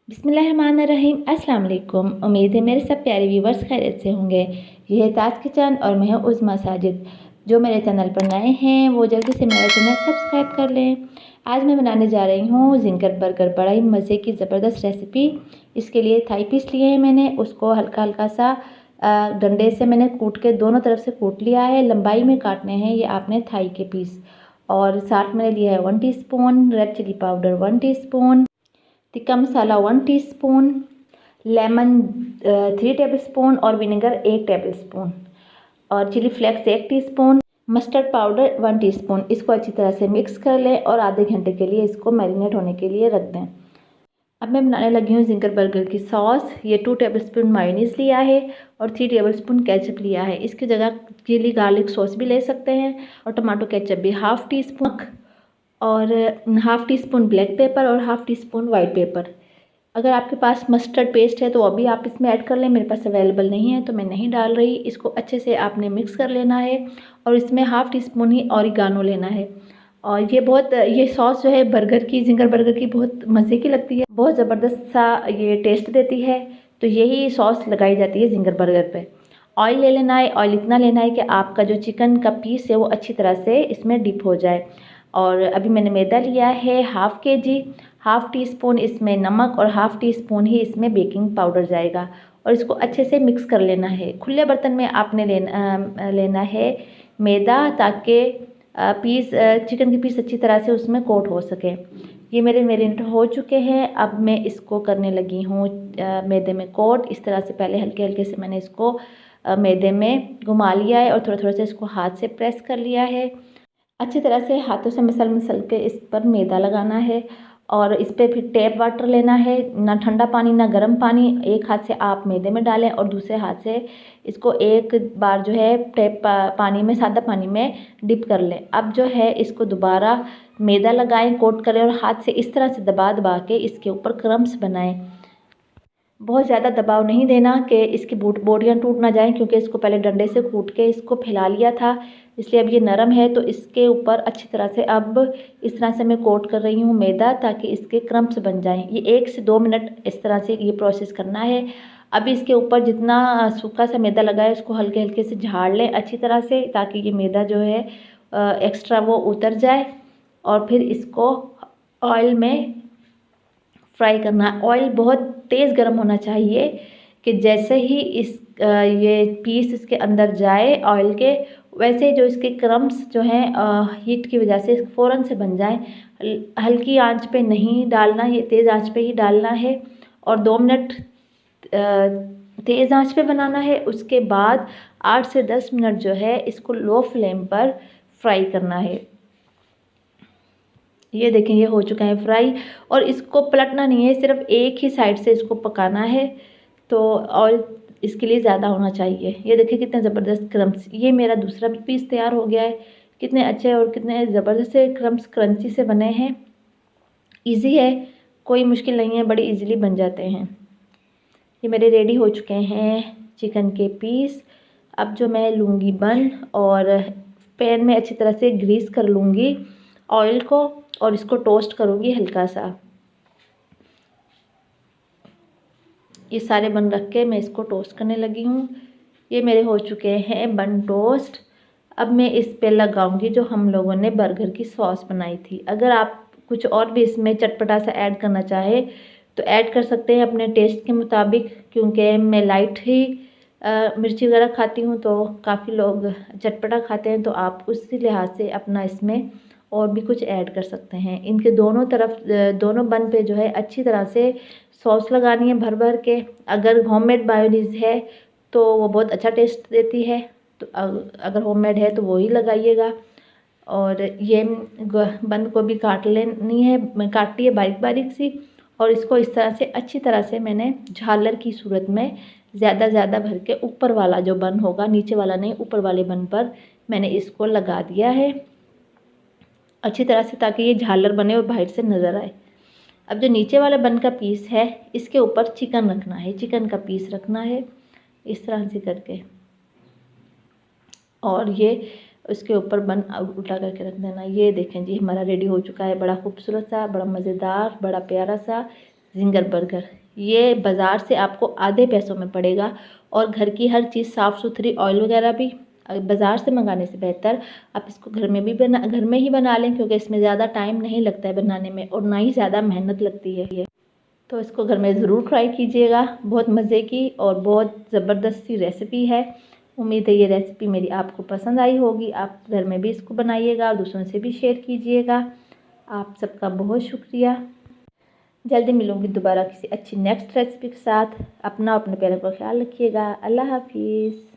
बिस्मिल्लाहिर्रहमानिर्रहीम। अस्सलाम वालेकुम। उम्मीद है मेरे सब प्यारे व्यूवर्स खैरियत से होंगे। यह है ताज किचन और मैं हूँ उज़्मा साजिद। जो मेरे चैनल पर नए हैं वो जल्दी से मेरा चैनल सब्सक्राइब कर लें। आज मैं बनाने जा रही हूँ जिंगर बर्गर, बड़ा ही मज़े की ज़बरदस्त रेसिपी। इसके लिए थाई पीस लिए हैं मैंने, उसको हल्का हल्का सा डंडे से मैंने कूट के दोनों तरफ से कूट लिया है। लंबाई में काटने हैं ये आपने थाई के पीस। और साथ मैंने लिया है 1 teaspoon red chilli powder, 1 teaspoon tikka masala 1 teaspoon, lemon 3 tablespoon और विनेगर 1 टेबलस्पून और chilli flakes 1 teaspoon, mustard powder 1 teaspoon. इसको अच्छी तरह से मिक्स कर लें और आधे घंटे के लिए इसको मैरिनेट होने के लिए रख दें। अब मैं बनाने लगी हूँ जिंगर बर्गर की सॉस। ये 2 टेबलस्पून मायोनीज़ लिया है और 3 टेबलस्पून केचप लिया है। इसकी जगह चिली गार्लिक सॉस भी ले सकते हैं और टमाटो केचप भी हाफ़ टीस्पून और हाफ़ टीस्पून ब्लैक पेपर और हाफ़ टीस्पून वाइट पेपर। अगर आपके पास मस्टर्ड पेस्ट है तो अभी आप इसमें ऐड कर लें, मेरे पास अवेलेबल नहीं है तो मैं नहीं डाल रही। इसको अच्छे से आपने मिक्स कर लेना है और इसमें हाफ़ टीस्पून ही ऑरिगानो लेना है। और ये सॉस जो है बर्गर की, जिंगर बर्गर की बहुत मज़े की लगती है, बहुत ज़बरदस्त सा ये टेस्ट देती है। तो यही सॉस लगाई जाती है जिंगर बर्गर पे। ऑयल ले लेना है, ऑयल इतना लेना है कि आपका जो चिकन का पीस है वो अच्छी तरह से इसमें डिप हो जाए। और अभी मैंने मैदा लिया है half KG, half tea spoon इसमें नमक और हाफ़ टी स्पून ही इसमें बेकिंग पाउडर जाएगा और इसको अच्छे से मिक्स कर लेना है। खुले बर्तन में आपने लेना है मैदा, ताकि चिकन के पीस अच्छी तरह से उसमें कोट हो सके। ये मेरे मैरिनेट हो चुके हैं। अब मैं इसको करने लगी हूँ मैदे में कोट। इस तरह से पहले हल्के हल्के से मैंने इसको मैदे में घुमा लिया है और थोड़ा थोड़ा सा इसको हाथ से प्रेस कर लिया है। अच्छी तरह से हाथों से मसल मसल के इस पर मैदा लगाना है और इस पर फिर टैप वाटर लेना है, ना ठंडा पानी ना गर्म पानी। एक हाथ से आप मैदे में डालें और दूसरे हाथ से इसको एक बार जो है टैप पानी में, सादा पानी में डिप कर लें। अब जो है इसको दोबारा मैदा लगाएं, कोट करें और हाथ से इस तरह से दबा दबा के इसके ऊपर क्रम्स बनाएं। बहुत ज़्यादा दबाव नहीं देना कि इसकी बोटियाँ टूट ना जाएं, क्योंकि इसको पहले डंडे से कूट के इसको फैला लिया था, इसलिए अब ये नरम है। तो इसके ऊपर अच्छी तरह से अब इस तरह से मैं कोट कर रही हूँ मैदा, ताकि इसके क्रम्स बन जाएं। ये 1 से 2 मिनट इस तरह से ये प्रोसेस करना है। अब इसके ऊपर जितना सूखा सा मैदा लगा है उसको हल्के हल्के से झाड़ लें अच्छी तरह से, ताकि ये मैदा जो है एक्स्ट्रा वो उतर जाए। और फिर इसको ऑयल में फ्राई करना है। ऑयल बहुत तेज़ गर्म होना चाहिए कि जैसे ही ये पीस इसके अंदर जाए ऑयल के, वैसे जो इसके क्रम्स जो हैं हीट की वजह से फ़ौरन से बन जाएं। हल्की आंच पे नहीं डालना, ये तेज़ आंच पे ही डालना है और 2 मिनट तेज़ आंच पे बनाना है। उसके बाद 8 से 10 मिनट जो है इसको लो फ्लेम पर फ्राई करना है। ये देखें ये हो चुका है फ्राई और इसको पलटना नहीं है, सिर्फ एक ही साइड से इसको पकाना है। तो ऑयल इसके लिए ज़्यादा होना चाहिए। ये देखिए कितने ज़बरदस्त क्रम्स, ये मेरा दूसरा भी पीस तैयार हो गया है। कितने अच्छे और कितने ज़बरदस्त से क्रम्स क्रंची से बने हैं। इजी है, कोई मुश्किल नहीं है, बड़े इजीली बन जाते हैं। ये मेरे रेडी हो चुके हैं चिकन के पीस। अब जो मैं लूँगी बन और पैन में अच्छी तरह से ग्रीस कर लूँगी ऑयल को और इसको टोस्ट करूँगी हल्का सा। ये सारे बन रख के मैं इसको टोस्ट करने लगी हूँ। ये मेरे हो चुके हैं बन टोस्ट। अब मैं इस पे लगाऊंगी जो हम लोगों ने बर्गर की सॉस बनाई थी। अगर आप कुछ और भी इसमें चटपटा सा ऐड करना चाहे तो ऐड कर सकते हैं अपने टेस्ट के मुताबिक, क्योंकि मैं लाइट ही मिर्ची वगैरह खाती हूँ तो काफ़ी लोग चटपटा खाते हैं, तो आप उसी लिहाज से अपना इसमें और भी कुछ ऐड कर सकते हैं। इनके दोनों तरफ दोनों बन पे जो है अच्छी तरह से सॉस लगानी है भर भर के। अगर होममेड मायोनीज़ है तो वो बहुत अच्छा टेस्ट देती है, तो अगर होममेड है तो वो ही लगाइएगा। और ये बंद गोभी काट लेनी है, मैं काटी है बारीक बारीक सी, और इसको इस तरह से अच्छी तरह से मैंने झालर की सूरत में ज़्यादा भर के ऊपर वाला जो बन होगा, नीचे वाला नहीं, ऊपर वाले बन पर मैंने इसको लगा दिया है अच्छी तरह से, ताकि ये झालर बने और बाहर से नज़र आए। अब जो नीचे वाले बन का पीस है इसके ऊपर चिकन रखना है, चिकन का पीस रखना है इस तरह से करके, और ये उसके ऊपर बन उल्टा करके रख देना। ये देखें जी हमारा रेडी हो चुका है, बड़ा खूबसूरत सा, बड़ा मज़ेदार, बड़ा प्यारा सा जिंगर बर्गर। ये बाज़ार से आपको आधे पैसों में पड़ेगा और घर की हर चीज़ साफ़ सुथरी, ऑयल वगैरह भी बाज़ार से मंगाने से बेहतर आप इसको घर में ही बना लें, क्योंकि इसमें ज़्यादा टाइम नहीं लगता है बनाने में और ना ही ज़्यादा मेहनत लगती है। तो इसको घर में ज़रूर ट्राई कीजिएगा। बहुत मज़े की और बहुत ज़बरदस्त सी रेसिपी है। उम्मीद है ये रेसिपी मेरी आपको पसंद आई होगी। आप घर में भी इसको बनाइएगा और दूसरों से भी शेयर कीजिएगा। आप सबका बहुत शुक्रिया। जल्दी मिलूँगी दोबारा किसी अच्छी नेक्स्ट रेसिपी के साथ। अपना अपने प्यारे का ख्याल रखिएगा। अल्लाह हाफिज़।